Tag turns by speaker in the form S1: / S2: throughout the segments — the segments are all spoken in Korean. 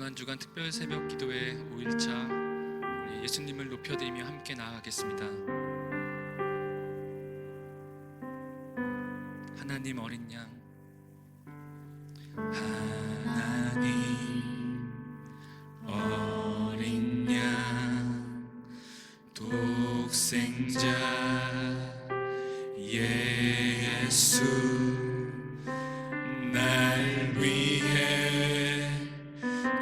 S1: 이번 한 주간 특별 새벽 기도회 5일차 우리 예수님을 높여드리며 함께 나아가겠습니다. 하나님 어린 양, 하나님 어린 양, 독생자 예수, 날 위해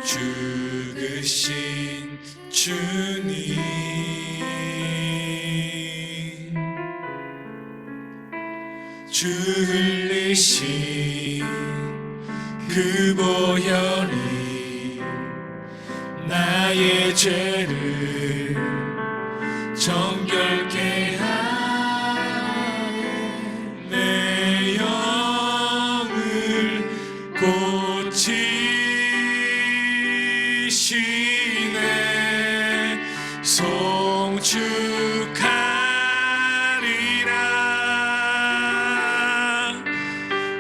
S1: 죽으신 주님, 주 흘리신 그 보혈이 나의 죄를 정결케 하네. 내 영을 고치시네. 송축하리라.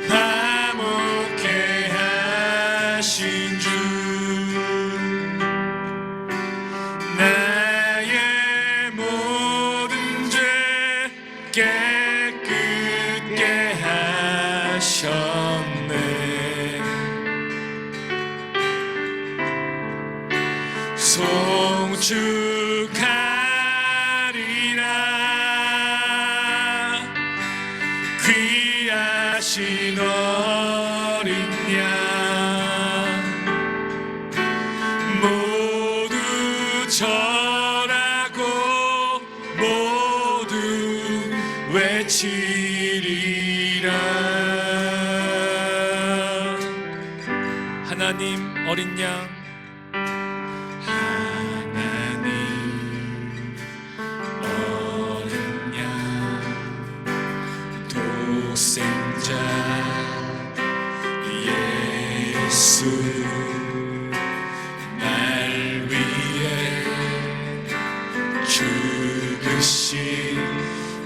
S1: 화목케 하신 주, 나의 모든 죄 깨끗게 하셨네. 송축하리라. 귀하신 어린 양, 모두 절하고 모두 외치리라. 하나님 어린 양, 하나님 어린 양, 독생자 예수, 날 위해 죽으신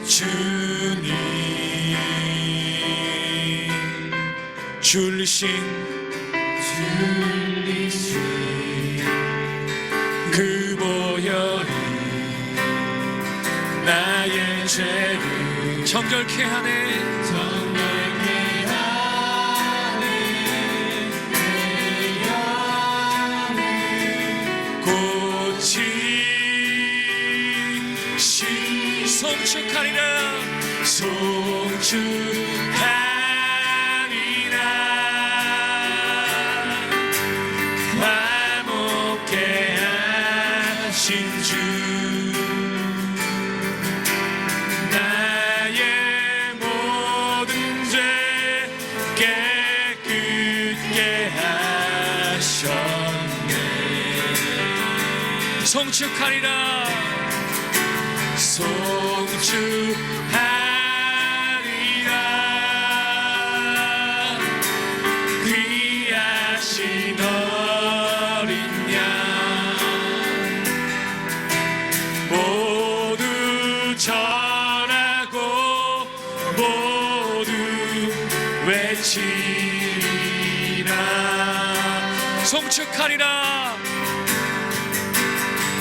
S1: 주님, 줄리신 그 보혈이 나의 죄를 정결케 하네. 고치신 송축하리라. 송축하리라. 화목케 하신 주, 나의 모든 죄 깨끗게 하셨네. 송축하리라. 송축하리라. 귀하신 어린 양, 모두 절하고 모두 외치리라. 송축하리라.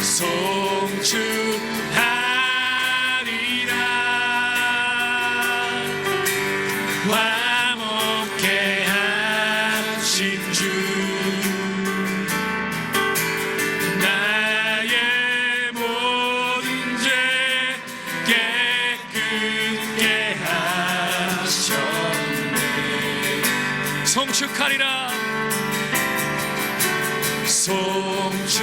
S1: 송축하리라. 화목케 하신 주, 나의 모든 죄 깨끗게 하셨네. 송축하리라. 송축하리라.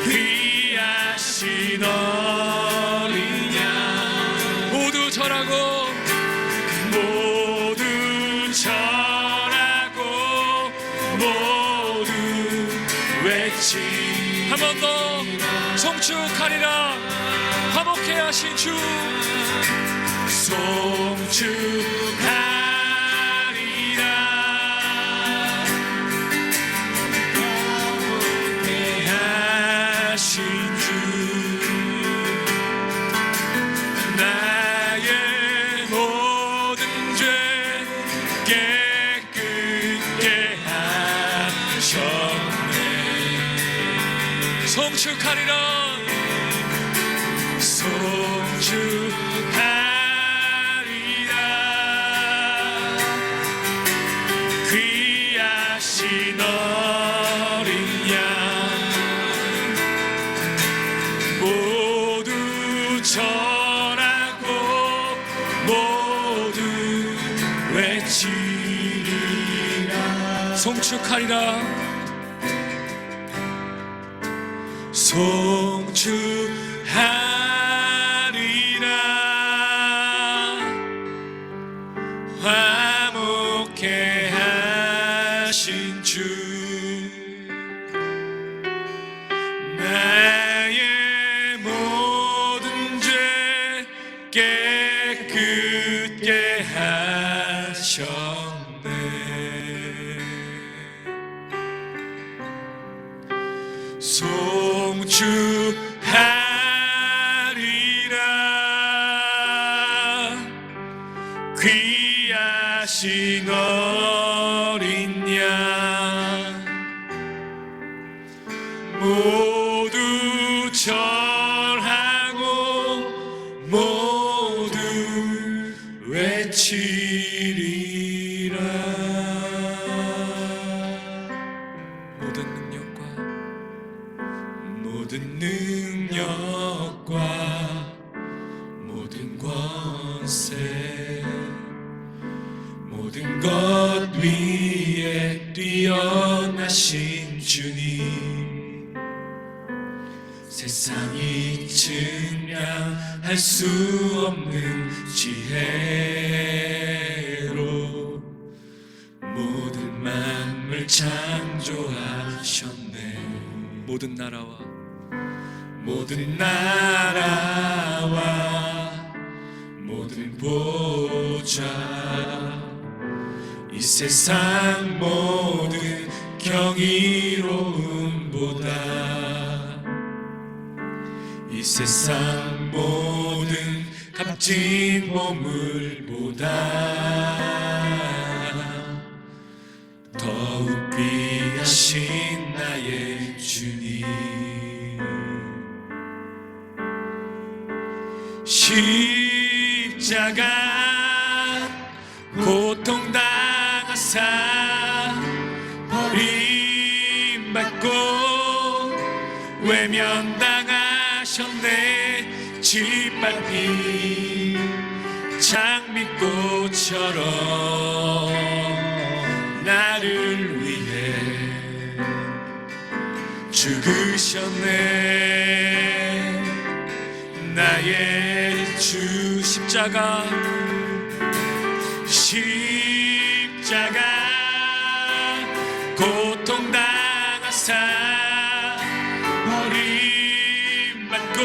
S1: 귀하신 어린 양, 모두 절하고 모두 절하고 모두 외치. 한 번 더. 송축하리라. 화목케 하신 주, 송축하리라. 화목케 하신 주, 나의 모든 죄 송축하리라
S2: 귀하신 어린 양 모두 절하고 모두 외치리라
S1: 송축하리라
S2: 송축하리라 화목해 하신 주 나의 모든 죄 깨끗게 하셨네 송축하리라 귀하신 어린 양 모두 절하고 모두 외치리라 모든 능력과 모든 권세 모든 것 위에 뛰어나신 주님 세상이 증량할 수 없는 지혜로 모든 만물 창조하셨네
S1: 모든 나라와
S2: 모든 보좌 이 세상 모든 경이로움보다 이 세상 모든 값진 보물보다 더욱 귀하신 나의 주님 십자가 고통당하사 버림받고 외면당하셨네 짓밟힌 장미꽃처럼 나를 위해 죽으셨네 나의 주 십자가 고통당하사 버림받고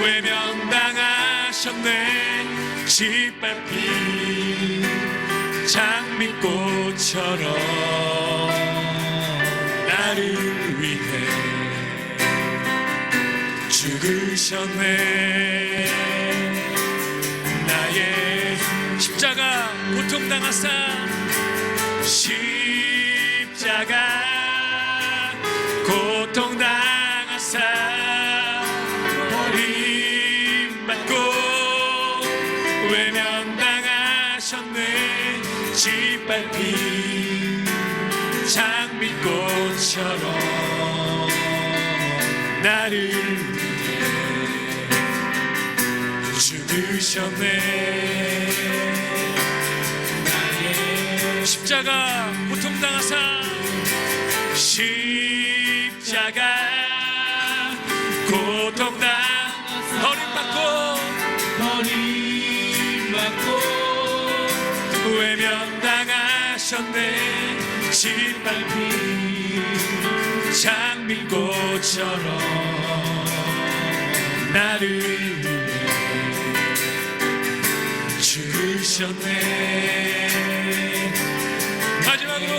S2: 외면당하셨네 짓밟힌 장미꽃처럼 나를 위해 죽으셨네 나의 십자가 고통당하사 십자가 고통당하사 버림받고 외면당하셨네 짓밟힌 장미꽃처럼 나를 죽으셨네 나의 십자가 고통당하사 십자가 고통당하사 버림받고 외면당하셨네 짓밟힌 장미꽃처럼 나를 죽으셨네 마지막으로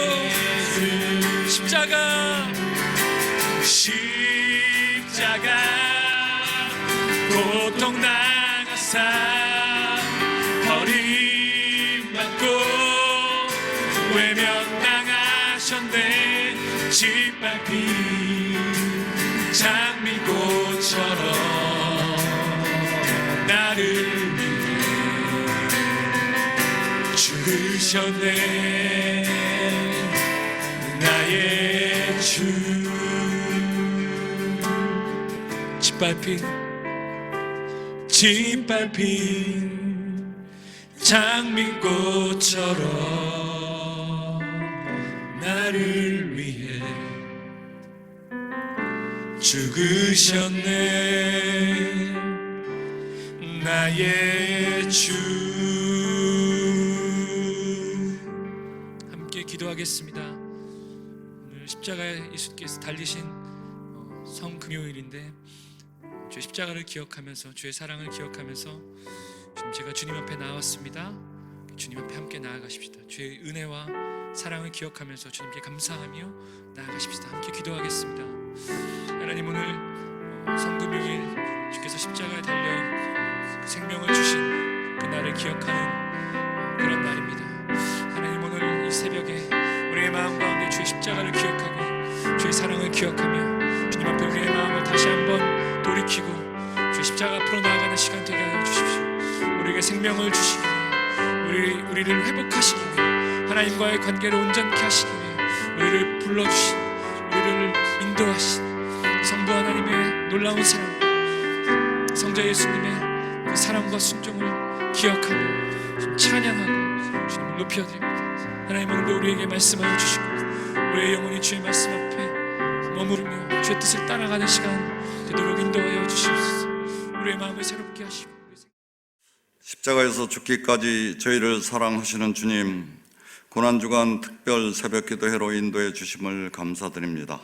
S2: 십자가 고통당하사 버림받고 외면당하셨네 짓밟힌 장미꽃처럼 나를 위해 죽으셨네. 나의 주. 짓밟힌 장미꽃처럼 나를 위해 죽으셨네. 나의 주.
S1: 함께 기도하겠습니다. 오늘 십자가에 예수께서 달리신 성금요일인데 주의 십자가를 기억하면서 주의 사랑을 기억하면서 지금 제가 주님 앞에 나왔습니다. 주님 앞에 함께 나아가십시다. 주의 은혜와 사랑을 기억하면서 주님께 감사하며 나아가십시다. 함께 기도하겠습니다. 하나님, 오늘 성금요일 주께서 십자가에 달려 생명을 주신 그날을 기억하는 그런 날입니다. 하나님, 오늘 이 새벽에 우리의 마음 가운데 주의 십자가를 기억하고 주의 사랑을 기억하며 주님 앞에 우리의 마음을 다시 한번 돌이키고 주의 십자가 앞으로 나아가는 시간 되게 하여 주십시오. 우리에게 생명을 주시기 위해 우리를 회복하시기 위해 하나님과의 관계를 온전케 하시기 위해 우리를 불러주신, 우리를 인도하신 성부 하나님의 놀라운 사랑, 성자 예수님의 그 사랑과 순종을 기억하며 찬양하고 주님을 높여드립니다. 하나님, 오늘도 우리에게 말씀하여 주시고 우리의 영혼이 주의 말씀 앞에 머무르며 주의 뜻을 따라가는 시간 되도록 인도하여 주시옵소서. 우리의 마음을 새롭게 하시고
S3: 십자가에서 죽기까지 저희를 사랑하시는 주님, 고난주간 특별 새벽기도회로 인도해 주심을 감사드립니다.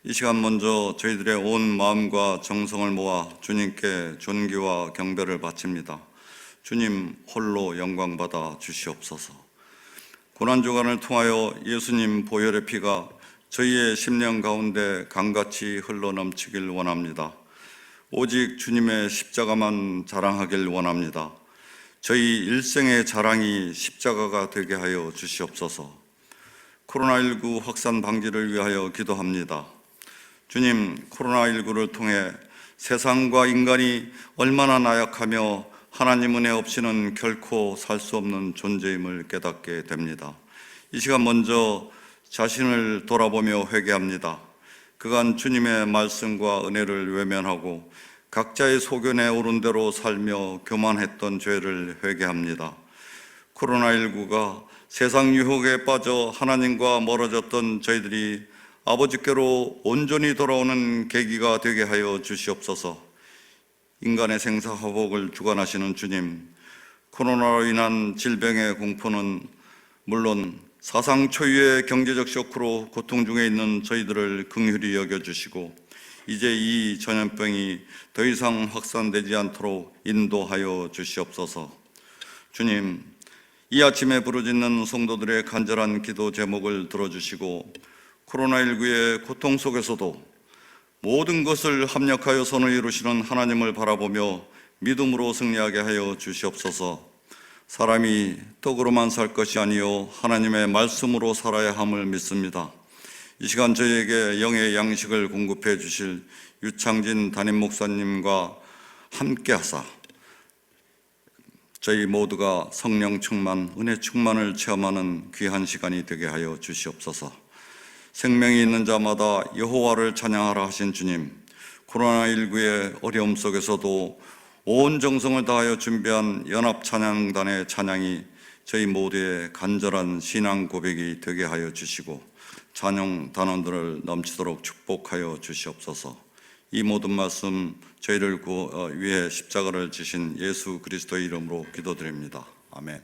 S3: 이 시간 먼저 저희들의 온 마음과 정성을 모아 주님께 존귀와 경배를 바칩니다. 주님 홀로 영광받아 주시옵소서. 고난주간을 통하여 예수님 보혈의 피가 저희의 심령 가운데 강같이 흘러넘치길 원합니다. 오직 주님의 십자가만 자랑하길 원합니다. 저희 일생의 자랑이 십자가가 되게 하여 주시옵소서. 코로나19 확산 방지를 위하여 기도합니다. 주님, 코로나19를 통해 세상과 인간이 얼마나 나약하며 하나님 은혜 없이는 결코 살 수 없는 존재임을 깨닫게 됩니다. 이 시간 먼저 자신을 돌아보며 회개합니다. 그간 주님의 말씀과 은혜를 외면하고 각자의 소견에 오른 대로 살며 교만했던 죄를 회개합니다. 코로나19가 세상 유혹에 빠져 하나님과 멀어졌던 저희들이 아버지께로 온전히 돌아오는 계기가 되게 하여 주시옵소서. 인간의 생사화복을 주관하시는 주님, 코로나로 인한 질병의 공포는 물론 사상 초유의 경제적 쇼크로 고통 중에 있는 저희들을 긍휼히 여겨주시고 이제 이 전염병이 더 이상 확산되지 않도록 인도하여 주시옵소서. 주님, 이 아침에 부르짖는 성도들의 간절한 기도 제목을 들어주시고 코로나19의 고통 속에서도 모든 것을 합력하여 선을 이루시는 하나님을 바라보며 믿음으로 승리하게 하여 주시옵소서. 사람이 떡으로만 살 것이 아니요 하나님의 말씀으로 살아야 함을 믿습니다. 이 시간 저희에게 영의 양식을 공급해 주실 유창진 담임 목사님과 함께 하사 저희 모두가 성령 충만, 은혜 충만을 체험하는 귀한 시간이 되게 하여 주시옵소서. 생명이 있는 자마다 여호와를 찬양하라 하신 주님, 코로나19의 어려움 속에서도 온 정성을 다하여 준비한 연합찬양단의 찬양이 저희 모두의 간절한 신앙 고백이 되게 하여 주시고 찬양 단원들을 넘치도록 축복하여 주시옵소서. 이 모든 말씀 저희를 위해 십자가를 지신 예수 그리스도의 이름으로 기도드립니다. 아멘.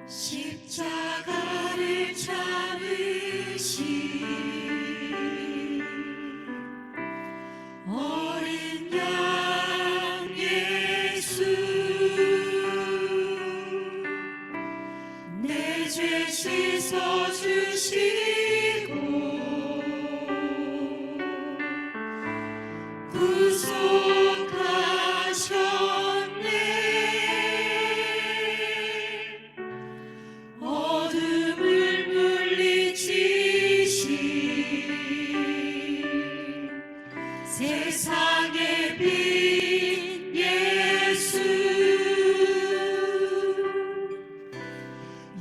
S4: 십자가를 잡으신 어린 양 예수, 내 죄 씻어주시고 구속하셨네. 어둠을 물리치신 세상의 빛 예수,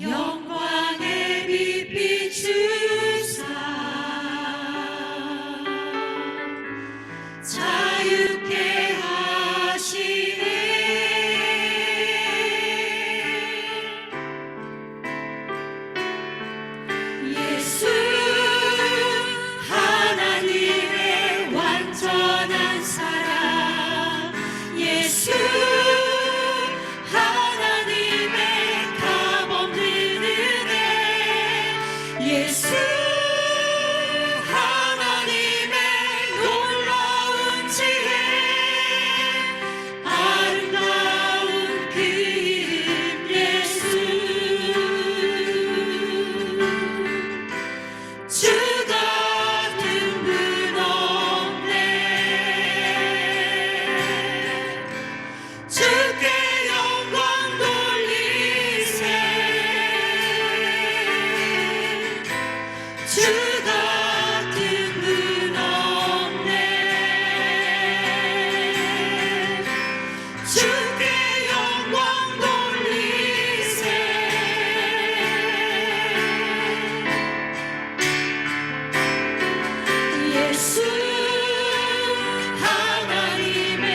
S4: 영광의 빛 비추사 자유케 하시네. 예수 하나님의 완전한 사랑, 예수 하나님의 값없는 은혜, 예수 하나님의 놀라운 지혜, 아름다운 그 이름 예수. 주 같은 분 없네. 주께 영광 돌리세. 주 같은 분 없네. 주께 영광 돌리세. 예수 하나님의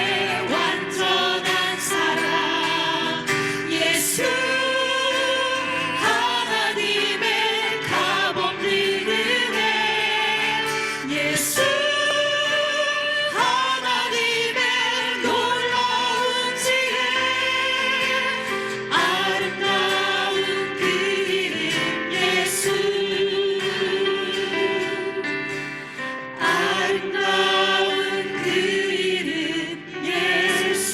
S4: 완전한 사랑, 예수 하나님의 값없는 은혜, 예수 하나님의 놀라운 지혜, 아름다운 그 이름 예수, 아름다운 그 이름 예수.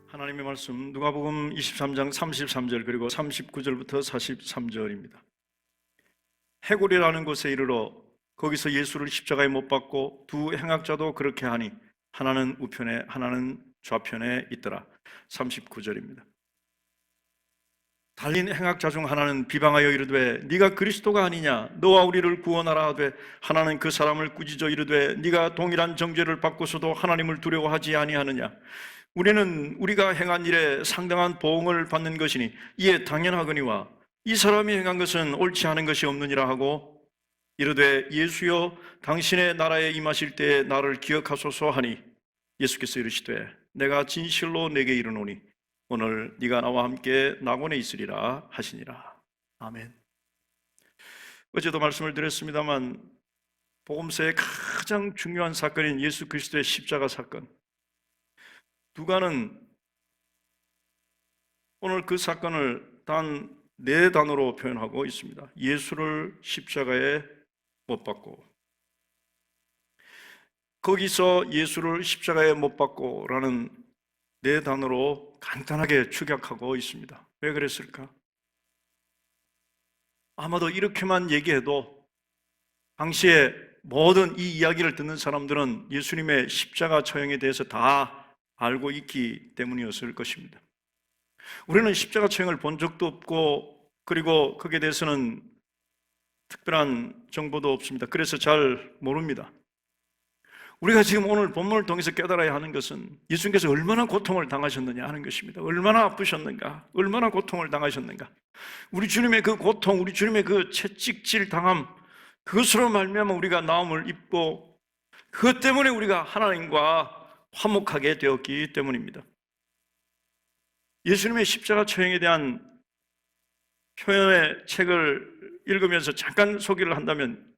S5: 하나님의 말씀 누가복음 23장 33절 그리고 39절부터 43절입니다. 해골이라는 곳에 이르러 거기서 예수를 십자가에 못 박고 두 행악자도 그렇게 하니 하나는 우편에 하나는 좌편에 있더라. 39절입니다. 달린 행악자 중 하나는 비방하여 이르되 네가 그리스도가 아니냐, 너와 우리를 구원하라 하되, 하나는 그 사람을 꾸짖어 이르되 네가 동일한 정죄를 받고서도 하나님을 두려워하지 아니하느냐. 우리는 우리가 행한 일에 상당한 보응을 받는 것이니 이에 당연하거니와 이 사람이 행한 것은 옳지 않은 것이 없느니라 하고 이르되 예수여 당신의 나라에 임하실 때에 나를 기억하소서 하니 예수께서 이르시되 내가 진실로 내게 이르노니 오늘 네가 나와 함께 낙원에 있으리라 하시니라. 아멘. 어제도 말씀을 드렸습니다만 복음서의 가장 중요한 사건인 예수 그리스도의 십자가 사건, 누가는 오늘 그 사건을 단 4단어로 표현하고 있습니다. 예수를 십자가에 못 박고, 거기서 예수를 십자가에 못 박고라는 4단어로 간단하게 축약하고 있습니다. 왜 그랬을까? 아마도 이렇게만 얘기해도 당시에 모든 이 이야기를 듣는 사람들은 예수님의 십자가 처형에 대해서 다 알고 있기 때문이었을 것입니다. 우리는 십자가 처형을 본 적도 없고 그리고 거기에 대해서는 특별한 정보도 없습니다. 그래서 잘 모릅니다. 우리가 지금 오늘 본문을 통해서 깨달아야 하는 것은 예수님께서 얼마나 고통을 당하셨느냐 하는 것입니다. 얼마나 아프셨는가, 얼마나 고통을 당하셨는가. 우리 주님의 그 고통, 우리 주님의 그 채찍질 당함, 그것으로 말미암아 우리가 나음을 입고 그것 때문에 우리가 하나님과 화목하게 되었기 때문입니다. 예수님의 십자가 처형에 대한 표현의 책을 읽으면서 잠깐 소개를 한다면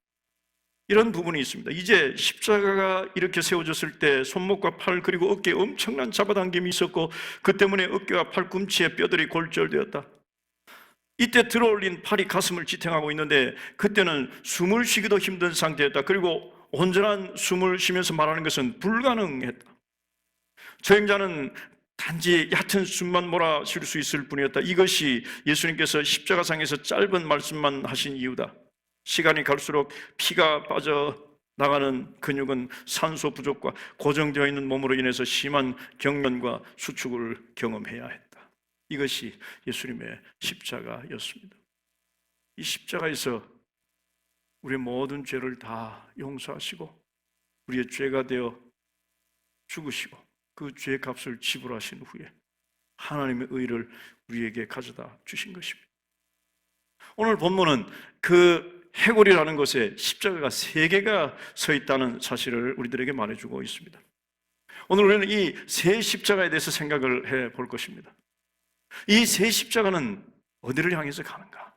S5: 이런 부분이 있습니다. 이제 십자가가 이렇게 세워졌을 때 손목과 팔 그리고 어깨에 엄청난 잡아당김이 있었고 그 때문에 어깨와 팔꿈치의 뼈들이 골절되었다. 이때 들어올린 팔이 가슴을 지탱하고 있는데 그때는 숨을 쉬기도 힘든 상태였다. 그리고 온전한 숨을 쉬면서 말하는 것은 불가능했다. 저행자는 단지 얕은 숨만 몰아쉴 수 있을 뿐이었다. 이것이 예수님께서 십자가상에서 짧은 말씀만 하신 이유다. 시간이 갈수록 피가 빠져나가는 근육은 산소 부족과 고정되어 있는 몸으로 인해서 심한 경련과 수축을 경험해야 했다. 이것이 예수님의 십자가였습니다. 이 십자가에서 우리의 모든 죄를 다 용서하시고 우리의 죄가 되어 죽으시고 그 죄의 값을 지불하신 후에 하나님의 의를 우리에게 가져다 주신 것입니다. 오늘 본문은 그 해골이라는 곳에 십자가가 3개가 서 있다는 사실을 우리들에게 말해주고 있습니다. 오늘 우리는 이 세 십자가에 대해서 생각을 해볼 것입니다. 이 세 십자가는 어디를 향해서 가는가?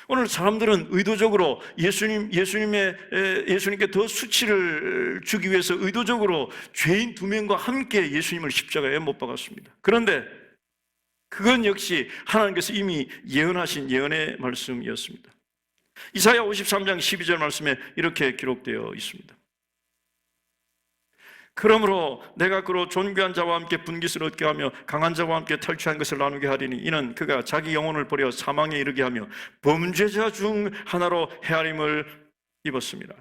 S5: 오늘 사람들은 의도적으로 예수님께 더 수치를 주기 위해서 의도적으로 죄인 2명과 함께 예수님을 십자가에 못 박았습니다. 그런데 그건 역시 하나님께서 이미 예언하신 예언의 말씀이었습니다. 이사야 53장 12절 말씀에 이렇게 기록되어 있습니다. 그러므로 내가 그로 존귀한 자와 함께 분깃을 얻게 하며 강한 자와 함께 탈취한 것을 나누게 하리니 이는 그가 자기 영혼을 버려 사망에 이르게 하며 범죄자 중 하나로 헤아림을 입었습니다.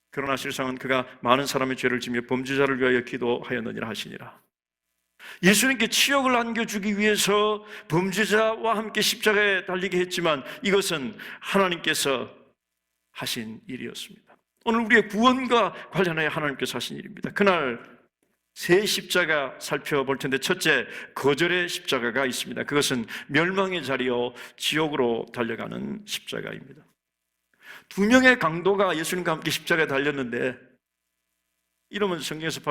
S5: 그러나 실상은 그가 많은 사람의 죄를 지며 범죄자를 위하여 기도하였느니라 하시니라. 예수님께 치욕을 안겨주기 위해서 범죄자와 함께 십자가에 달리게 했지만 이것은 하나님께서 하신 일이었습니다. 오늘 우리의 구원과 관련하여 하나님께서 하신 일입니다. 그날 세 십자가 살펴볼 텐데 첫째, 거절의 십자가가 있습니다. 그것은 멸망의 자리요 지옥으로 달려가는 십자가입니다. 2명의 강도가 예수님과 함께 십자가에 달렸는데 이름은 성경에서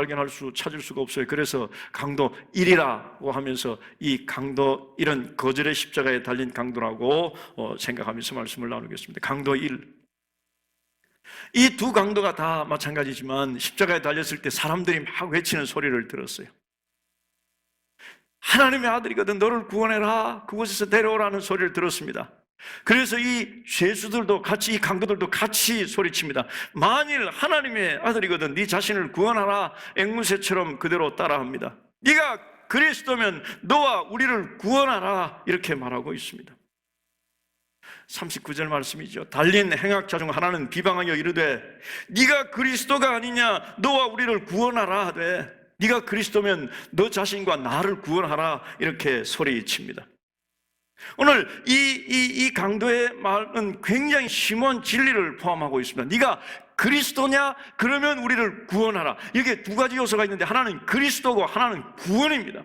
S5: 찾을 수가 없어요. 그래서 강도 1이라고 하면서 이 강도 1은 거절의 십자가에 달린 강도라고 생각하면서 말씀을 나누겠습니다. 강도 1. 이 두 강도가 다 마찬가지지만 십자가에 달렸을 때 사람들이 막 외치는 소리를 들었어요. 하나님의 아들이거든 너를 구원해라, 그곳에서 데려오라는 소리를 들었습니다. 그래서 이 죄수들도 같이, 이 강도들도 같이 소리칩니다. 만일 하나님의 아들이거든 네 자신을 구원하라, 앵무새처럼 그대로 따라합니다. 네가 그리스도면 너와 우리를 구원하라, 이렇게 말하고 있습니다. 39절 말씀이죠. 달린 행악자 중 하나는 비방하여 이르되 네가 그리스도가 아니냐, 너와 우리를 구원하라 하되 네가 그리스도면 너 자신과 나를 구원하라, 이렇게 소리칩니다. 오늘 이 강도의 말은 굉장히 심오한 진리를 포함하고 있습니다. 네가 그리스도냐? 그러면 우리를 구원하라. 이게 두 가지 요소가 있는데 하나는 그리스도고 하나는 구원입니다.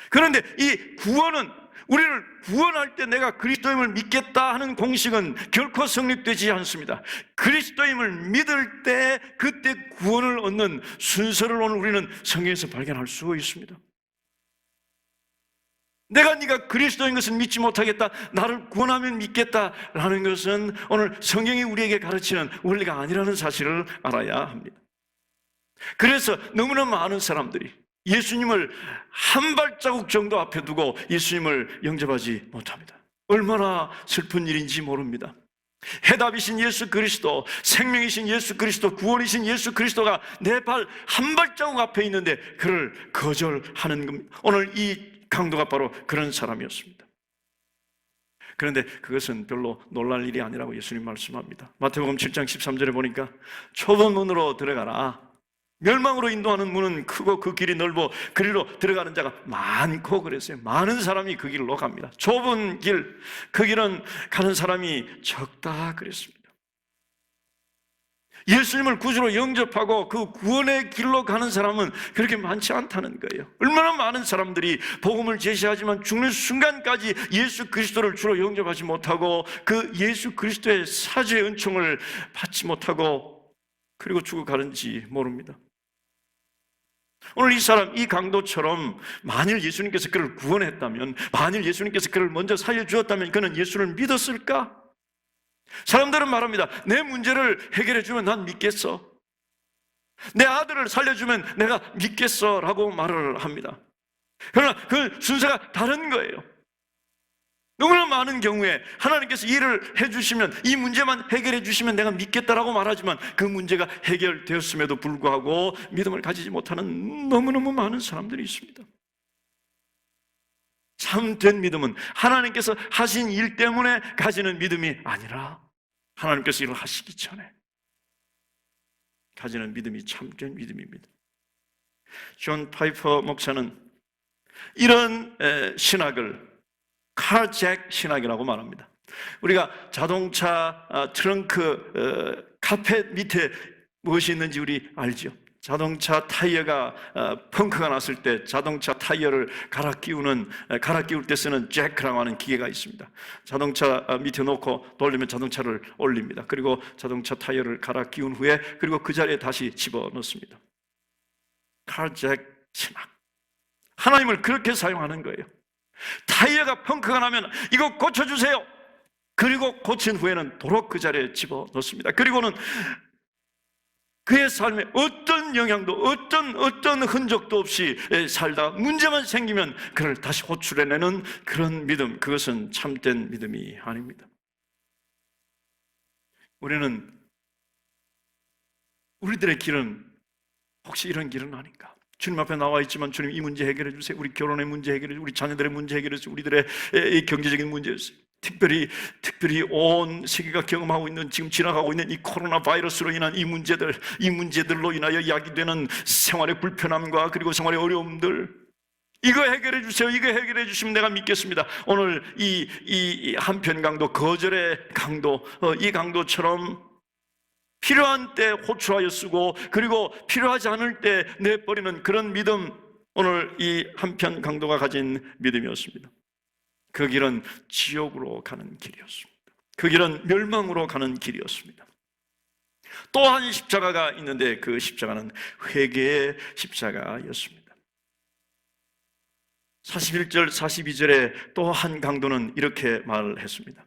S5: 그런데 이 구원은 우리를 구원할 때 내가 그리스도임을 믿겠다 하는 공식은 결코 성립되지 않습니다. 그리스도임을 믿을 때 그때 구원을 얻는 순서를 오늘 우리는 성경에서 발견할 수 있습니다. 내가 네가 그리스도인 것을 믿지 못하겠다, 나를 구원하면 믿겠다라는 것은 오늘 성경이 우리에게 가르치는 원리가 아니라는 사실을 알아야 합니다. 그래서 너무나 많은 사람들이 예수님을 한 발자국 정도 앞에 두고 예수님을 영접하지 못합니다. 얼마나 슬픈 일인지 모릅니다. 해답이신 예수 그리스도, 생명이신 예수 그리스도, 구원이신 예수 그리스도가 내 발 한 발자국 앞에 있는데 그를 거절하는 겁니다. 오늘 이 강도가 바로 그런 사람이었습니다. 그런데 그것은 별로 놀랄 일이 아니라고 예수님 말씀합니다. 마태복음 7장 13절에 보니까 좁은 문으로 들어가라. 멸망으로 인도하는 문은 크고 그 길이 넓어 그리로 들어가는 자가 많고 그랬어요. 많은 사람이 그 길로 갑니다. 좁은 길, 그 길은 가는 사람이 적다 그랬습니다. 예수님을 구주로 영접하고 그 구원의 길로 가는 사람은 그렇게 많지 않다는 거예요. 얼마나 많은 사람들이 복음을 제시하지만 죽는 순간까지 예수 그리스도를 주로 영접하지 못하고 그 예수 그리스도의 사죄의 은총을 받지 못하고 그리고 죽어가는지 모릅니다. 오늘 이 사람, 이 강도처럼 만일 예수님께서 그를 구원했다면, 만일 예수님께서 그를 먼저 살려주었다면 그는 예수를 믿었을까? 사람들은 말합니다. 내 문제를 해결해주면 난 믿겠어. 내 아들을 살려주면 내가 믿겠어 라고 말을 합니다. 그러나 그 순서가 다른 거예요. 너무나 많은 경우에 하나님께서 일을 해주시면, 이 문제만 해결해 주시면 내가 믿겠다라고 말하지만 그 문제가 해결되었음에도 불구하고 믿음을 가지지 못하는 너무너무 많은 사람들이 있습니다. 참된 믿음은 하나님께서 하신 일 때문에 가지는 믿음이 아니라 하나님께서 일을 하시기 전에 가지는 믿음이 참된 믿음입니다. 존 파이퍼 목사는 이런 신학을 카잭 신학이라고 말합니다. 우리가 자동차 트렁크 카펫 밑에 무엇이 있는지 우리 알죠? 자동차 타이어가 펑크가 났을 때 자동차 타이어를 갈아 끼울 때 쓰는 잭라고 하는 기계가 있습니다. 자동차 밑에 놓고 돌리면 자동차를 올립니다. 그리고 자동차 타이어를 갈아 끼운 후에 그리고 그 자리에 다시 집어넣습니다. 카잭 신학. 하나님을 그렇게 사용하는 거예요. 타이어가 펑크가 나면 이거 고쳐주세요. 그리고 고친 후에는 도로 그 자리에 집어넣습니다. 그리고는 그의 삶에 어떤 영향도 어떤 흔적도 없이 살다 문제만 생기면 그를 다시 호출해내는 그런 믿음, 그것은 참된 믿음이 아닙니다. 우리들의 길은 혹시 이런 길은 아닌가? 주님 앞에 나와 있지만 주님 이 문제 해결해 주세요. 우리 결혼의 문제 해결해 주세요. 우리 자녀들의 문제 해결해 주세요. 우리들의 경제적인 문제, 특별히 온 세계가 경험하고 있는, 지금 지나가고 있는 이 코로나 바이러스로 인한 이 문제들로 인하여 야기되는 생활의 불편함과 그리고 생활의 어려움들, 이거 해결해 주세요. 이거 해결해 주시면 내가 믿겠습니다. 오늘 이 한편 강도, 거절의 강도, 이 강도처럼 필요한 때 호출하여 쓰고 그리고 필요하지 않을 때 내버리는 그런 믿음, 오늘 이 한편 강도가 가진 믿음이었습니다. 그 길은 지옥으로 가는 길이었습니다. 그 길은 멸망으로 가는 길이었습니다. 또한 십자가가 있는데 그 십자가는 회개의 십자가였습니다. 41절 42절에 또 한 강도는 이렇게 말을 했습니다.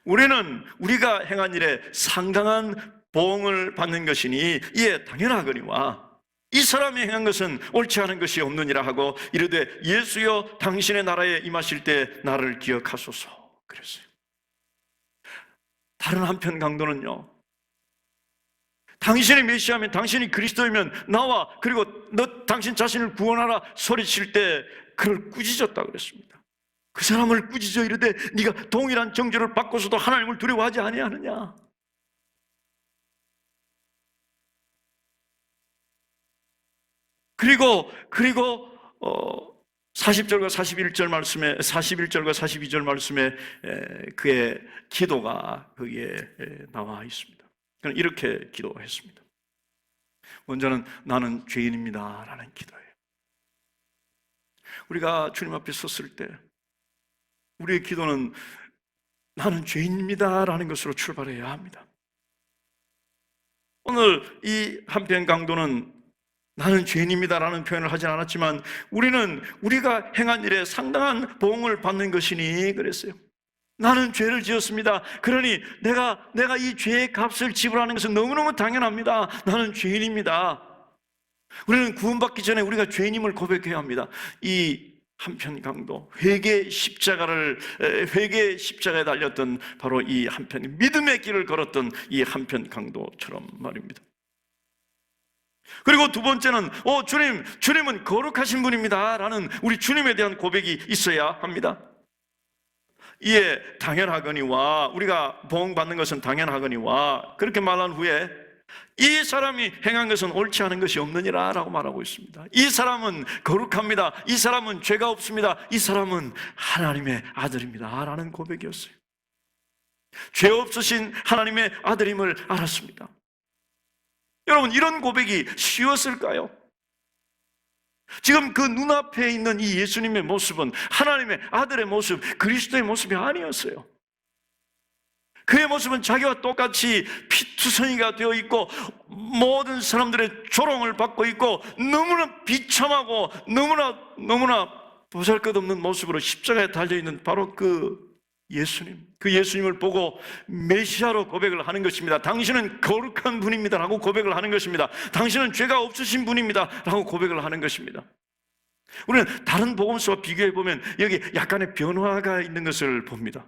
S5: 우리가 행한 일에 상당한 보응을 받는 것이니 이에 당연하거니와 이 사람이 행한 것은 옳지 않은 것이 없느니라 하고 이르되 예수여 당신의 나라에 임하실 때 나를 기억하소서 그랬어요. 다른 한편 강도는요, 당신이 메시아면, 당신이 그리스도이면 나와, 그리고 너 당신 자신을 구원하라 소리칠 때 그를 꾸짖었다 그랬습니다. 그 사람을 꾸짖어 이르되 네가 동일한 정죄를 받고서도 하나님을 두려워하지 아니하느냐. 그리고 40절과 41절과 42절 말씀에 그의 기도가 거기에 나와 있습니다. 그는 이렇게 기도했습니다. 먼저는 나는 죄인입니다 라는 기도예요. 우리가 주님 앞에 섰을 때 우리의 기도는 나는 죄인입니다 라는 것으로 출발해야 합니다. 오늘 이 한편 강도는 나는 죄인입니다 라는 표현을 하진 않았지만 우리가 행한 일에 상당한 보응을 받는 것이니 그랬어요. 나는 죄를 지었습니다. 그러니 내가 이 죄의 값을 지불하는 것은 너무너무 당연합니다. 나는 죄인입니다. 우리는 구원받기 전에 우리가 죄인임을 고백해야 합니다. 이 한편 강도, 회개 십자가에 달렸던 바로 이 한편, 믿음의 길을 걸었던 이 한편 강도처럼 말입니다. 그리고 두 번째는 주님은 거룩하신 분입니다 라는 우리 주님에 대한 고백이 있어야 합니다. 이에 당연하거니와, 우리가 보응받는 것은 당연하거니와, 그렇게 말한 후에 이 사람이 행한 것은 옳지 않은 것이 없느니라 라고 말하고 있습니다. 이 사람은 거룩합니다. 이 사람은 죄가 없습니다. 이 사람은 하나님의 아들입니다 라는 고백이었어요. 죄 없으신 하나님의 아들임을 알았습니다. 여러분, 이런 고백이 쉬웠을까요? 지금 그 눈앞에 있는 이 예수님의 모습은 하나님의 아들의 모습, 그리스도의 모습이 아니었어요. 그의 모습은 자기와 똑같이 피투성이가 되어 있고 모든 사람들의 조롱을 받고 있고 너무나 비참하고 너무나 보잘것없는 모습으로 십자가에 달려있는 바로 그 예수님을 보고 메시아로 고백을 하는 것입니다. 당신은 거룩한 분입니다 라고 고백을 하는 것입니다. 당신은 죄가 없으신 분입니다 라고 고백을 하는 것입니다. 우리는 다른 복음서와 비교해 보면 여기 약간의 변화가 있는 것을 봅니다.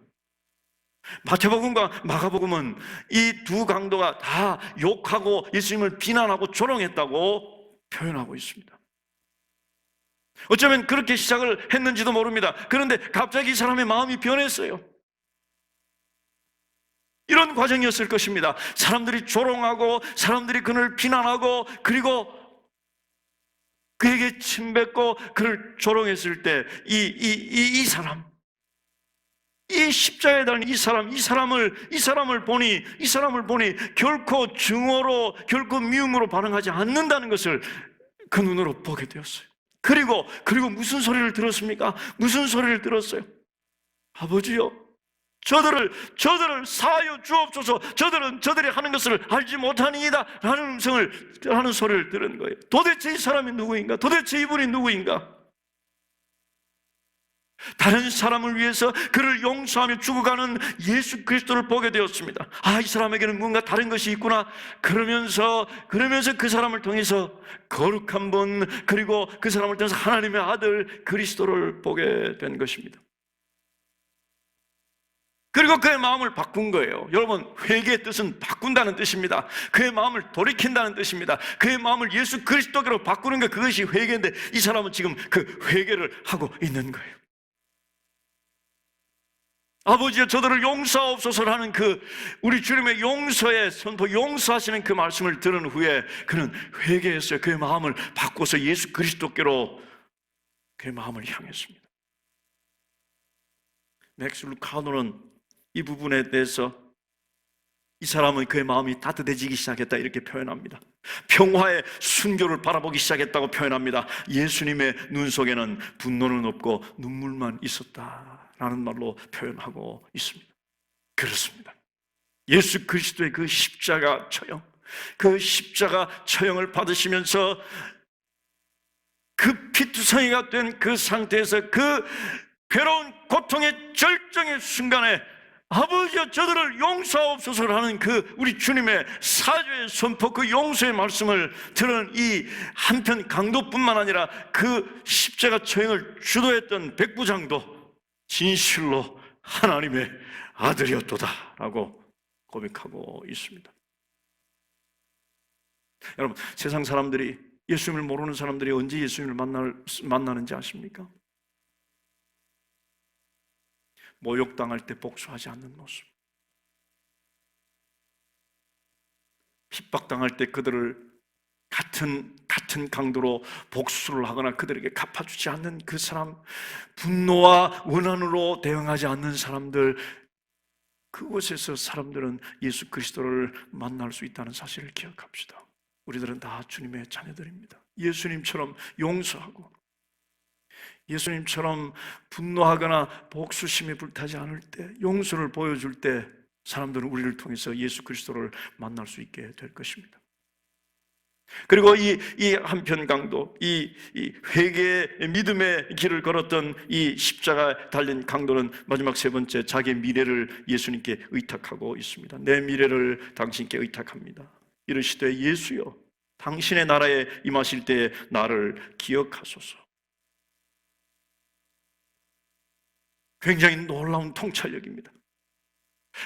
S5: 마태복음과 마가복음은 이 두 강도가 다 욕하고 예수님을 비난하고 조롱했다고 표현하고 있습니다. 어쩌면 그렇게 시작을 했는지도 모릅니다. 그런데 갑자기 이 사람의 마음이 변했어요. 이런 과정이었을 것입니다. 사람들이 조롱하고 사람들이 그를 비난하고 그리고 그에게 침뱉고 그를 조롱했을 때 이 사람, 이 십자가에 달린 이 사람을 보니 결코 증오로 결코 미움으로 반응하지 않는다는 것을 그 눈으로 보게 되었어요. 그리고 무슨 소리를 들었습니까? 무슨 소리를 들었어요? 아버지요, 저들을 사하여 주옵소서. 저들이 하는 것을 알지 못하니이다 라는 소리를 들은 거예요. 도대체 이 사람이 누구인가? 도대체 이분이 누구인가? 다른 사람을 위해서 그를 용서하며 죽어가는 예수 그리스도를 보게 되었습니다. 이 사람에게는 뭔가 다른 것이 있구나. 그러면서 그 사람을 통해서 거룩한 분, 그리고 그 사람을 통해서 하나님의 아들 그리스도를 보게 된 것입니다. 그리고 그의 마음을 바꾼 거예요. 여러분, 회개의 뜻은 바꾼다는 뜻입니다. 그의 마음을 돌이킨다는 뜻입니다. 그의 마음을 예수 그리스도로 바꾸는 게 그것이 회개인데 이 사람은 지금 그 회개를 하고 있는 거예요. 아버지여, 저들을 용서하옵소서라는 그 우리 주님의 용서의 선포, 용서하시는 그 말씀을 들은 후에 그는 회개했어요. 그의 마음을 바꿔서 예수 그리스도께로 그의 마음을 향했습니다. 맥스 루카노는 이 부분에 대해서 이 사람은 그의 마음이 따뜻해지기 시작했다 이렇게 표현합니다. 평화의 순교를 바라보기 시작했다고 표현합니다. 예수님의 눈 속에는 분노는 없고 눈물만 있었다라는 말로 표현하고 있습니다. 그렇습니다. 예수 그리스도의 그 십자가 처형, 그 십자가 처형을 받으시면서 그 피투성이가 된 그 상태에서 그 괴로운 고통의 절정의 순간에 아버지여, 저들을 용서하옵소서라는 그 우리 주님의 사죄의 선포, 그 용서의 말씀을 들은 이 한편 강도뿐만 아니라 그 십자가 처형을 주도했던 백부장도 진실로 하나님의 아들이었도다 라고 고백하고 있습니다. 여러분, 세상 사람들이, 예수님을 모르는 사람들이 언제 예수님을 만나는지 아십니까? 모욕당할 때 복수하지 않는 모습, 핍박당할 때 그들을 같은 강도로 복수를 하거나 그들에게 갚아주지 않는 그 사람, 분노와 원한으로 대응하지 않는 사람들, 그곳에서 사람들은 예수 그리스도를 만날 수 있다는 사실을 기억합시다. 우리들은 다 주님의 자녀들입니다. 예수님처럼 용서하고 예수님처럼 분노하거나 복수심에 불타지 않을 때, 용서를 보여줄 때 사람들은 우리를 통해서 예수 그리스도를 만날 수 있게 될 것입니다. 그리고 이 한편 강도, 이 회개의 믿음의 길을 걸었던 이 십자가 달린 강도는 마지막 세 번째, 자기의 미래를 예수님께 의탁하고 있습니다. 내 미래를 당신께 의탁합니다. 이르시되 예수여, 당신의 나라에 임하실 때에 나를 기억하소서. 굉장히 놀라운 통찰력입니다.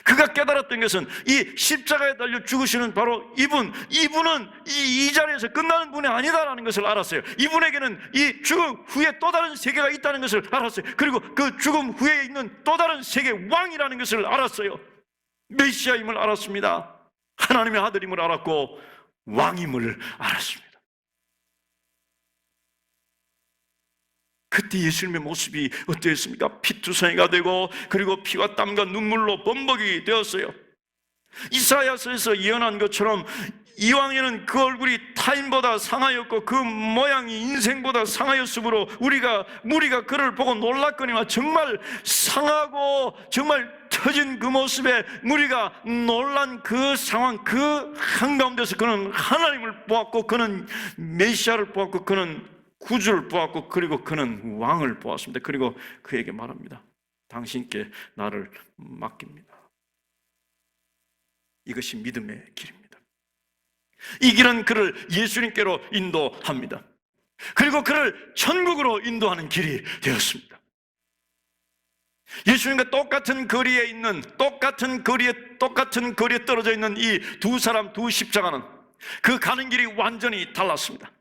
S5: 그가 깨달았던 것은 이 십자가에 달려 죽으시는 바로 이분은 이 자리에서 끝나는 분이 아니다라는 것을 알았어요. 이분에게는 이 죽음 후에 또 다른 세계가 있다는 것을 알았어요. 그리고 그 죽음 후에 있는 또 다른 세계 왕이라는 것을 알았어요. 메시아임을 알았습니다. 하나님의 아들임을 알았고 왕임을 알았습니다. 그때 예수님의 모습이 어떠했습니까? 피투성이가 되고 그리고 피와 땀과 눈물로 범벅이 되었어요. 이사야서에서 예언한 것처럼 이왕에는 그 얼굴이 타인보다 상하였고 그 모양이 인생보다 상하였으므로 우리가 그를 보고 놀랐거니와 정말 상하고 정말 터진 그 모습에 무리가 놀란 그 상황, 그 한가운데서 그는 하나님을 보았고, 그는 메시아를 보았고, 그는 구주를 보았고, 그리고 그는 왕을 보았습니다. 그리고 그에게 말합니다. 당신께 나를 맡깁니다. 이것이 믿음의 길입니다. 이 길은 그를 예수님께로 인도합니다. 그리고 그를 천국으로 인도하는 길이 되었습니다. 예수님과 똑같은 거리에 있는, 똑같은 거리에 떨어져 있는 이 두 사람, 두 십자가는 그 가는 길이 완전히 달랐습니다.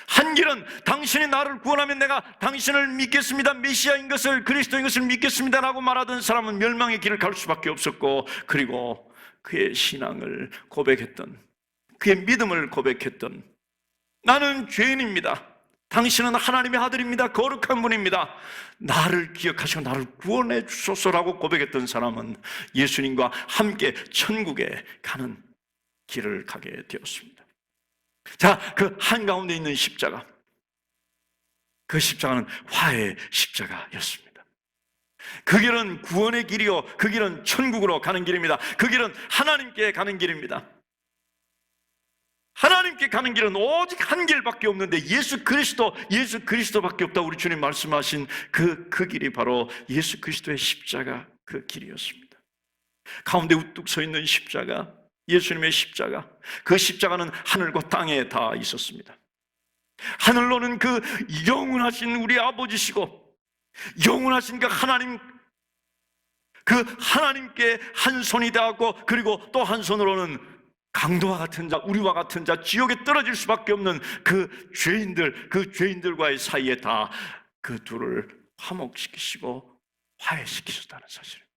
S5: 한 길은 당신이 나를 구원하면 내가 당신을 믿겠습니다, 메시아인 것을, 그리스도인 것을 믿겠습니다 라고 말하던 사람은 멸망의 길을 갈 수밖에 없었고, 그리고 그의 신앙을 고백했던, 그의 믿음을 고백했던, 나는 죄인입니다, 당신은 하나님의 아들입니다, 거룩한 분입니다, 나를 기억하시고 나를 구원해 주소서라고 고백했던 사람은 예수님과 함께 천국에 가는 길을 가게 되었습니다. 자, 그 한가운데 있는 십자가, 그 십자가는 화해의 십자가였습니다. 그 길은 구원의 길이요, 그 길은 천국으로 가는 길입니다. 그 길은 하나님께 가는 길입니다. 하나님께 가는 길은 오직 한 길밖에 없는데 예수 그리스도밖에 없다. 우리 주님 말씀하신 그 길이 바로 예수 그리스도의 십자가, 그 길이었습니다. 가운데 우뚝 서 있는 십자가, 예수님의 십자가, 그 십자가는 하늘과 땅에 다 있었습니다. 하늘로는 그 영원하신 우리 아버지시고, 영원하신 그 하나님께 한 손이 닿았고, 그리고 또 한 손으로는 강도와 같은 자, 우리와 같은 자, 지옥에 떨어질 수밖에 없는 그 죄인들과의 사이에 다 그 둘을 화목시키시고 화해시키셨다는 사실입니다.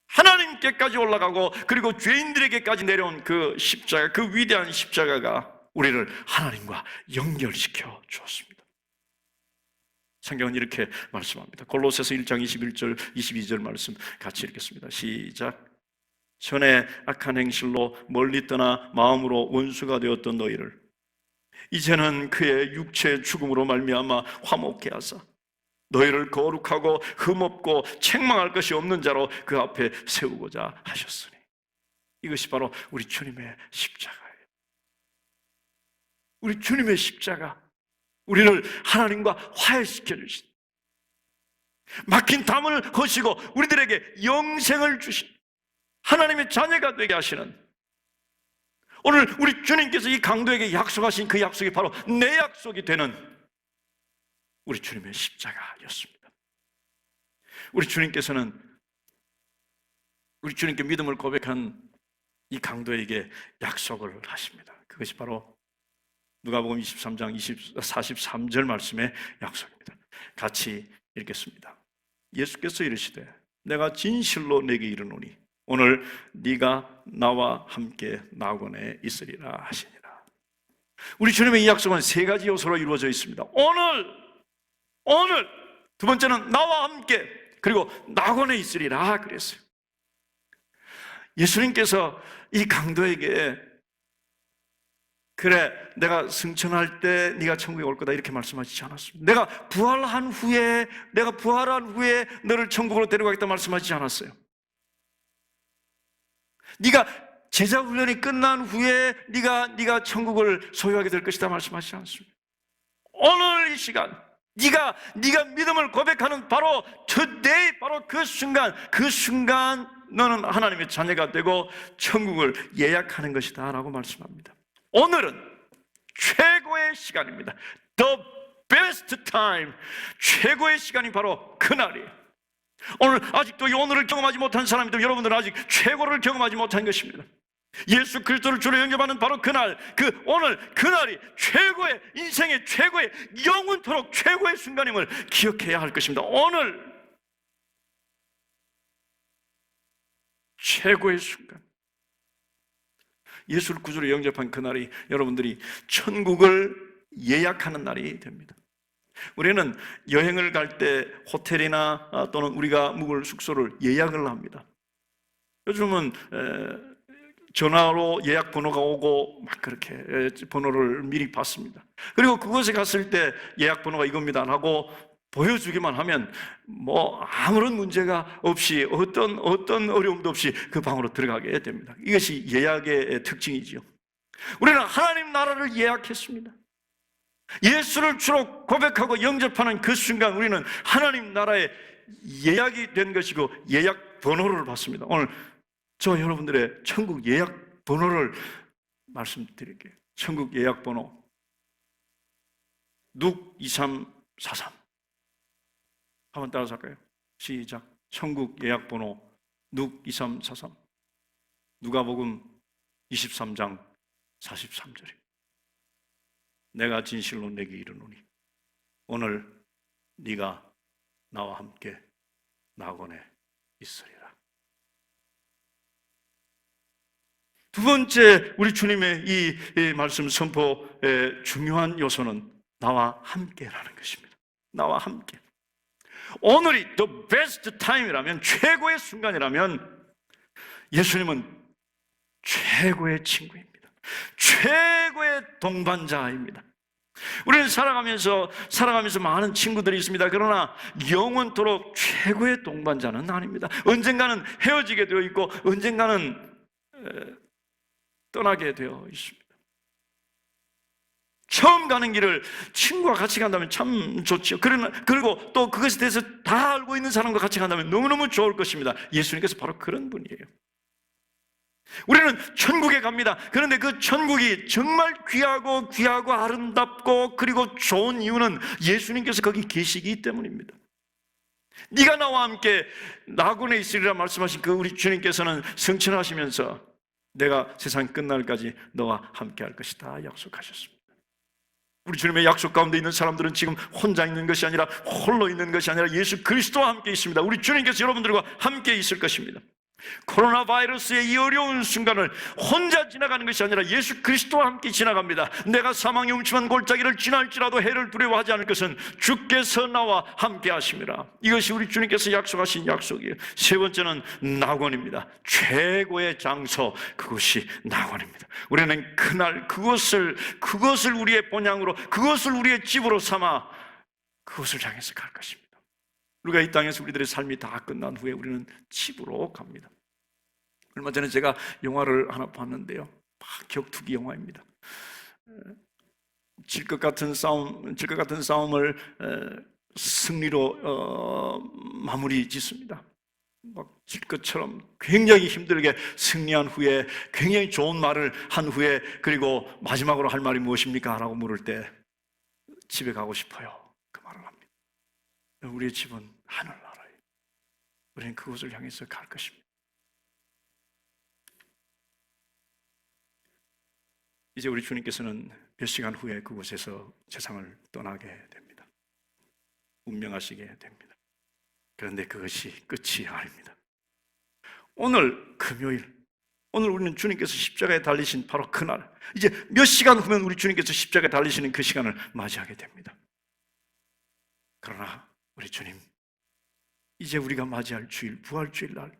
S5: 하나님께까지 올라가고, 그리고 죄인들에게까지 내려온 그 십자가, 그 위대한 십자가가 우리를 하나님과 연결시켜 주었습니다. 성경은 이렇게 말씀합니다. 골로새서 1장 21절 22절 말씀 같이 읽겠습니다. 시작. 전에 악한 행실로 멀리 떠나 마음으로 원수가 되었던 너희를 이제는 그의 육체의 죽음으로 말미암아 화목케 하사 너희를 거룩하고 흠없고 책망할 것이 없는 자로 그 앞에 세우고자 하셨으니, 이것이 바로 우리 주님의 십자가예요. 우리 주님의 십자가, 우리를 하나님과 화해시켜 주신, 막힌 담을 거시고 우리들에게 영생을 주신, 하나님의 자녀가 되게 하시는, 오늘 우리 주님께서 이 강도에게 약속하신 그 약속이 바로 내 약속이 되는 우리 주님의 십자가였습니다. 우리 주님께서는 우리 주님께 믿음을 고백한 이 강도에게 약속을 하십니다. 그것이 바로 누가복음 23장 43절 말씀의 약속입니다. 같이 읽겠습니다. 예수께서 이르시되 내가 진실로 내게 이르노니 오늘 네가 나와 함께 낙원에 있으리라 하시니라. 우리 주님의 이 약속은 세 가지 요소로 이루어져 있습니다. 오늘, 두 번째는 나와 함께, 그리고 낙원에 있으리라 그랬어요. 예수님께서 이 강도에게 그래, 내가 승천할 때 네가 천국에 올 거다 이렇게 말씀하시지 않았습니다. 내가 부활한 후에 너를 천국으로 데려가겠다 말씀하시지 않았어요. 네가 제자 훈련이 끝난 후에 네가 천국을 소유하게 될 것이다 말씀하시지 않습니다. 오늘 이 시간 네가 믿음을 고백하는 바로 today, 바로 그 순간 너는 하나님의 자녀가 되고 천국을 예약하는 것이다 라고 말씀합니다. 오늘은 최고의 시간입니다. The best time, 최고의 시간이 바로 그날이에요. 오늘 아직도 이 오늘을 경험하지 못한 사람이들, 여러분들은 아직 최고를 경험하지 못한 것입니다. 예수 그리스도를 주로 영접하는 바로 그날, 오늘 그날이 최고의, 인생의 최고의, 영원토록 최고의 순간임을 기억해야 할 것입니다. 오늘 최고의 순간, 예수를 구주로 영접한 그날이 여러분들이 천국을 예약하는 날이 됩니다. 우리는 여행을 갈 때 호텔이나 또는 우리가 묵을 숙소를 예약을 합니다. 요즘은 전화로 예약 번호가 오고 막 그렇게 번호를 미리 받습니다. 그리고 그곳에 갔을 때 예약 번호가 이겁니다 하고 보여주기만 하면 뭐 아무런 문제가 없이 어떤 어려움도 없이 그 방으로 들어가게 됩니다. 이것이 예약의 특징이지요. 우리는 하나님 나라를 예약했습니다. 예수를 주로 고백하고 영접하는 그 순간 우리는 하나님 나라의 예약이 된 것이고 예약 번호를 받습니다. 오늘 저 여러분들의 천국 예약 번호를 말씀드릴게요. 천국 예약 번호 눅 2343 한번 따라서 할까요? 시작. 천국 예약 번호 눅 2343 누가복음 23장 43절입니다. 내가 진실로 내게 이르노니 오늘 네가 나와 함께 낙원에 있으리라. 두 번째 우리 주님의 이 말씀 선포의 중요한 요소는 나와 함께라는 것입니다. 나와 함께. 오늘이 the best time이라면, 최고의 순간이라면 예수님은 최고의 친구입니다. 최고의 동반자입니다. 우리는 살아가면서 많은 친구들이 있습니다. 그러나 영원토록 최고의 동반자는 아닙니다. 언젠가는 헤어지게 되어 있고 언젠가는 떠나게 되어 있습니다. 처음 가는 길을 친구와 같이 간다면 참 좋지요. 그리고 또 그것에 대해서 다 알고 있는 사람과 같이 간다면 너무너무 좋을 것입니다. 예수님께서 바로 그런 분이에요. 우리는 천국에 갑니다. 그런데 그 천국이 정말 귀하고 아름답고 그리고 좋은 이유는 예수님께서 거기 계시기 때문입니다. 네가 나와 함께 낙원에 있으리라 말씀하신 그 우리 주님께서는 성천하시면서 내가 세상 끝날까지 너와 함께 할 것이다 약속하셨습니다. 우리 주님의 약속 가운데 있는 사람들은 지금 혼자 있는 것이 아니라 홀로 있는 것이 아니라 예수 그리스도와 함께 있습니다. 우리 주님께서 여러분들과 함께 있을 것입니다. 코로나 바이러스의 이 어려운 순간을 혼자 지나가는 것이 아니라 예수 그리스도와 함께 지나갑니다. 내가 사망의 음침한 골짜기를 지날지라도 해를 두려워하지 않을 것은 주께서 나와 함께 하심이라. 이것이 우리 주님께서 약속하신 약속이에요. 세 번째는 낙원입니다. 최고의 장소, 그것이 낙원입니다. 우리는 그날 그것을 우리의 본향으로, 그것을 우리의 집으로 삼아 그것을 향해서 갈 것입니다. 우리가 이 땅에서 우리들의 삶이 다 끝난 후에 우리는 집으로 갑니다. 얼마 전에 제가 영화를 하나 봤는데요. 격투기 영화입니다. 질 것 같은 싸움을 승리로 마무리 짓습니다. 막 질 것처럼 굉장히 힘들게 승리한 후에 굉장히 좋은 말을 한 후에 그리고 마지막으로 할 말이 무엇입니까? 라고 물을 때 집에 가고 싶어요. 그 말을 합니다. 우리의 집은 하늘나라예요. 우리는 그곳을 향해서 갈 것입니다. 이제 우리 주님께서는 몇 시간 후에 그곳에서 세상을 떠나게 됩니다. 운명하시게 됩니다. 그런데 그것이 끝이 아닙니다. 오늘 금요일, 오늘 우리는 주님께서 십자가에 달리신 바로 그날, 이제 몇 시간 후면 우리 주님께서 십자가에 달리시는 그 시간을 맞이하게 됩니다. 그러나 우리 주님, 이제 우리가 맞이할 주일, 부활주일 날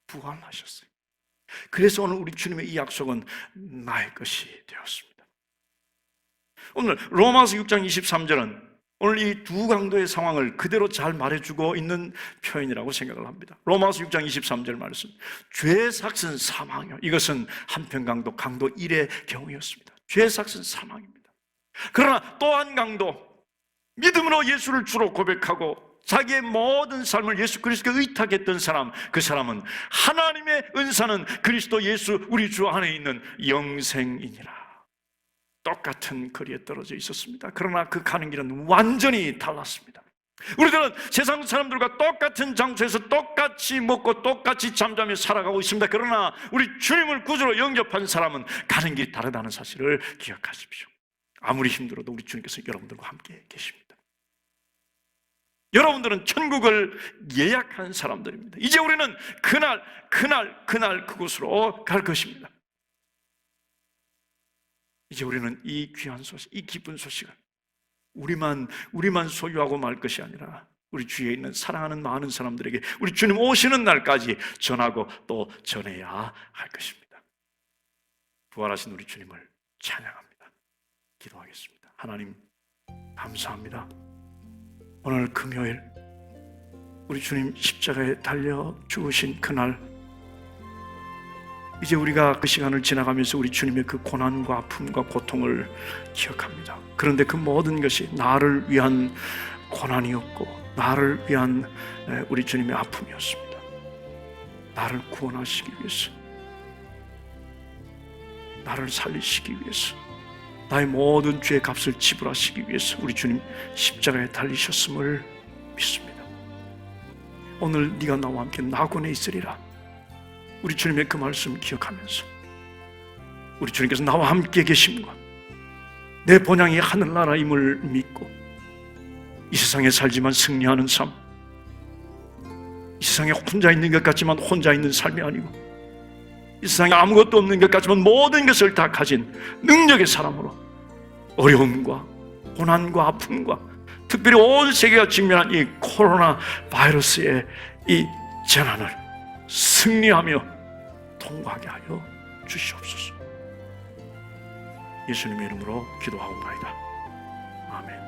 S5: 부활하셨어요. 그래서 오늘 우리 주님의 이 약속은 나의 것이 되었습니다. 오늘 로마서 6장 23절은 오늘 이 두 강도의 상황을 그대로 잘 말해주고 있는 표현이라고 생각을 합니다. 로마서 6장 23절 말씀, 죄의 삭은 사망이요. 이것은 한편 강도 1의 경우였습니다. 죄의 삭은 사망입니다. 그러나 또 한 강도, 믿음으로 예수를 주로 고백하고 자기의 모든 삶을 예수 그리스도께 의탁했던 사람, 그 사람은 하나님의 은사는 그리스도 예수 우리 주 안에 있는 영생이니라. 똑같은 거리에 떨어져 있었습니다. 그러나 그 가는 길은 완전히 달랐습니다. 우리들은 세상 사람들과 똑같은 장소에서 똑같이 먹고 똑같이 잠자며 살아가고 있습니다. 그러나 우리 주님을 구주로 영접한 사람은 가는 길이 다르다는 사실을 기억하십시오. 아무리 힘들어도 우리 주님께서 여러분들과 함께 계십니다. 여러분들은 천국을 예약한 사람들입니다. 이제 우리는 그날 그곳으로 갈 것입니다. 이제 우리는 이 귀한 소식, 이 기쁜 소식을 우리만 소유하고 말 것이 아니라 우리 주위에 있는 사랑하는 많은 사람들에게 우리 주님 오시는 날까지 전하고 또 전해야 할 것입니다. 부활하신 우리 주님을 찬양합니다. 기도하겠습니다. 하나님 감사합니다. 오늘 금요일 우리 주님 십자가에 달려 죽으신 그날, 이제 우리가 그 시간을 지나가면서 우리 주님의 그 고난과 아픔과 고통을 기억합니다. 그런데 그 모든 것이 나를 위한 고난이었고 나를 위한 우리 주님의 아픔이었습니다. 나를 구원하시기 위해서, 나를 살리시기 위해서, 나의 모든 죄의 값을 지불하시기 위해서 우리 주님 십자가에 달리셨음을 믿습니다. 오늘 네가 나와 함께 낙원에 있으리라, 우리 주님의 그 말씀 기억하면서 우리 주님께서 나와 함께 계심과 내 본향이 하늘나라임을 믿고 이 세상에 살지만 승리하는 삶, 이 세상에 혼자 있는 것 같지만 혼자 있는 삶이 아니고 이 세상에 아무것도 없는 것 같지만 모든 것을 다 가진 능력의 사람으로 어려움과 고난과 아픔과 특별히 온 세계가 직면한 이 코로나 바이러스의 이 재난을 승리하며 통과하게 하여 주시옵소서. 예수님의 이름으로 기도하옵나이다. 아멘.